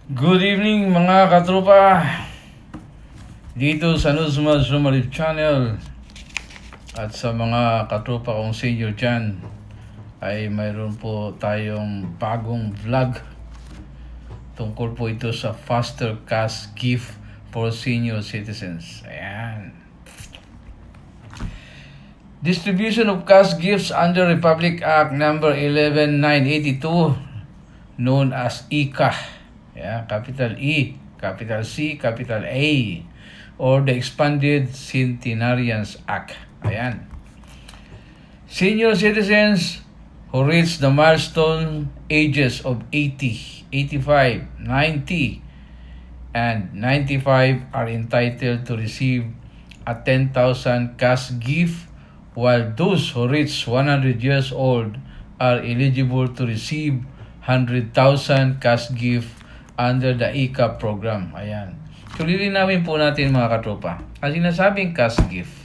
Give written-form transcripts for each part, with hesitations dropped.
Good evening mga katropa dito sa Nuzma Zumarib Channel at sa mga katropa kong senior dyan ay mayroon po tayong bagong vlog tungkol po ito sa Faster Cash Gift for Senior Citizens. Ayan. Distribution of cash gifts under Republic Act number 11982 known as ICA. Yeah, capital E, capital C, capital A, or the Expanded Centenarians Act. Ayan. Senior citizens who reach the milestone ages of 80, 85, 90, and 95 are entitled to receive a 10,000 cash gift, while those who reach 100 years old are eligible to receive 100,000 cash gift under the ICA program. Ayan. So, lilinawin po natin mga katropa. Ang sinasabing cash gift,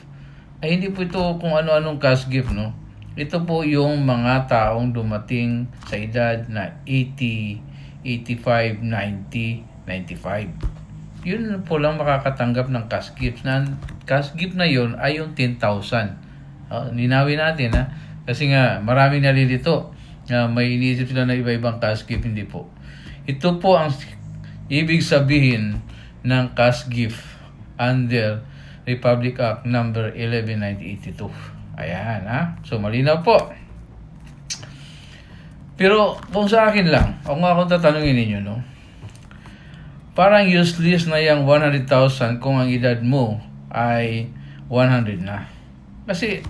ay hindi po ito kung ano-anong cash gift, no? Ito po yung mga taong dumating sa edad na 80, 85, 90, 95. Yun po lang makakatanggap ng cash gift. Cash gift na yun ay yung 10,000. Ninawin natin, ha? Kasi nga, maraming nalilito. May iniisip sila na iba-ibang cash gift, hindi po. Ito po ang ibig sabihin ng cash gift under Republic Act number 11982. Ayan, ha? So, malinaw po. Pero, kung sa akin lang, kung akong tatanungin ninyo, no? Parang useless na yung 100,000 kung ang edad mo ay 100 na. Kasi,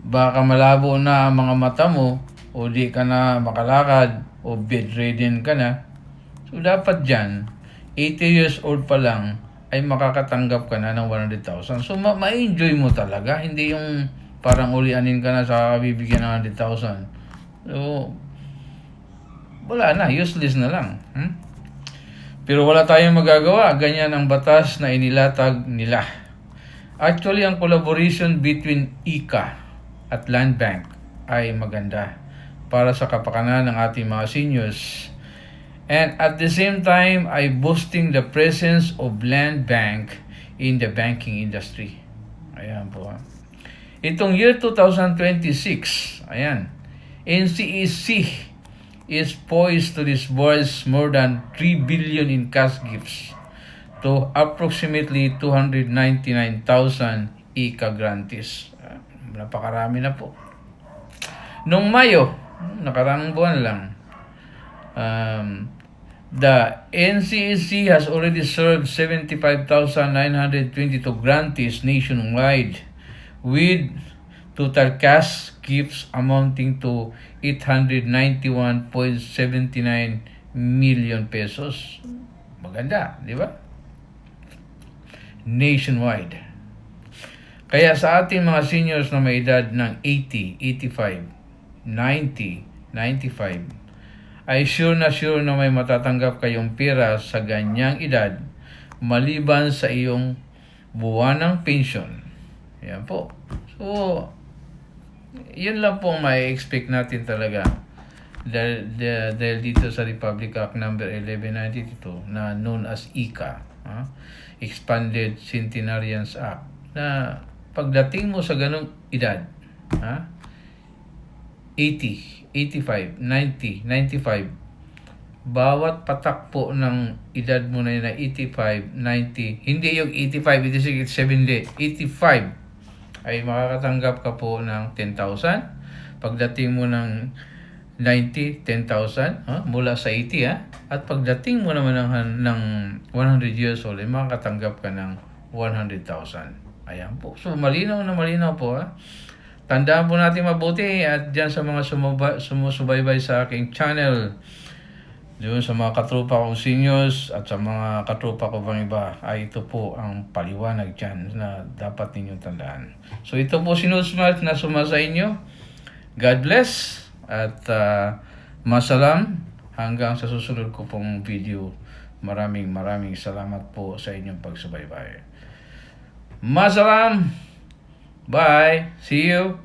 baka malabo na ang mga mata mo, o di ka na makalakad, o bedridden ka na. So, dapat dyan, 80 years old pa lang, ay makakatanggap ka na ng 100,000. So, ma-enjoy mo talaga. Hindi yung parang ulianin ka na sa kabibigyan ng 100,000. So, wala na. Useless na lang. Pero wala tayong magagawa. Ganyan ang batas na inilatag nila. Actually, ang collaboration between ICA at Land Bank ay maganda para sa kapakanan ng ating mga seniors. And at the same time, ay boosting the presence of Land Bank in the banking industry. Ayan po. Itong year 2026, ayan, NCEC is poised to disburse more than 3 billion in cash gifts to approximately 299,000 ICA grantees. Napakarami na po. Noong Mayo, nakarang buwan lang, the NCEC has already served 75,922 grantees nationwide with total cash gifts amounting to 891.79 million pesos. Maganda, di ba? Nationwide. Kaya sa ating mga seniors na may edad ng 80, 85, 90, 95, ay sure na may matatanggap kayong pera sa ganyang edad maliban sa iyong buwanang pensyon. Yan po. So, yun lang po may expect natin talaga. Dahil dito sa Republic Act number 11982 na known as ICA, Expanded Centenarians Act, na pagdating mo sa ganung edad, 80, 85, 90, 95, bawat patak po ng edad mo na yun na 85, 90, hindi yung 85, 86, 87, 85, ay makakatanggap ka po ng 10,000. Pagdating mo ng 90, 10,000, mula sa 80, at pagdating mo naman ng 100 years old, ay makakatanggap ka ng 100,000. Ayan po. So, malinaw po, Tandaan po natin mabuti at dyan sa mga sumusubaybay sa aking channel, doon sa mga katropa kong seniors at sa mga katropa ko pang iba, ay ito po ang paliwanag dyan na dapat ninyong tandaan. So ito po si Nuzma na sumasa inyo. God bless at masalam hanggang sa susunod ko pong video. Maraming salamat po sa inyong pagsubaybay. Masalam! Bye. See you.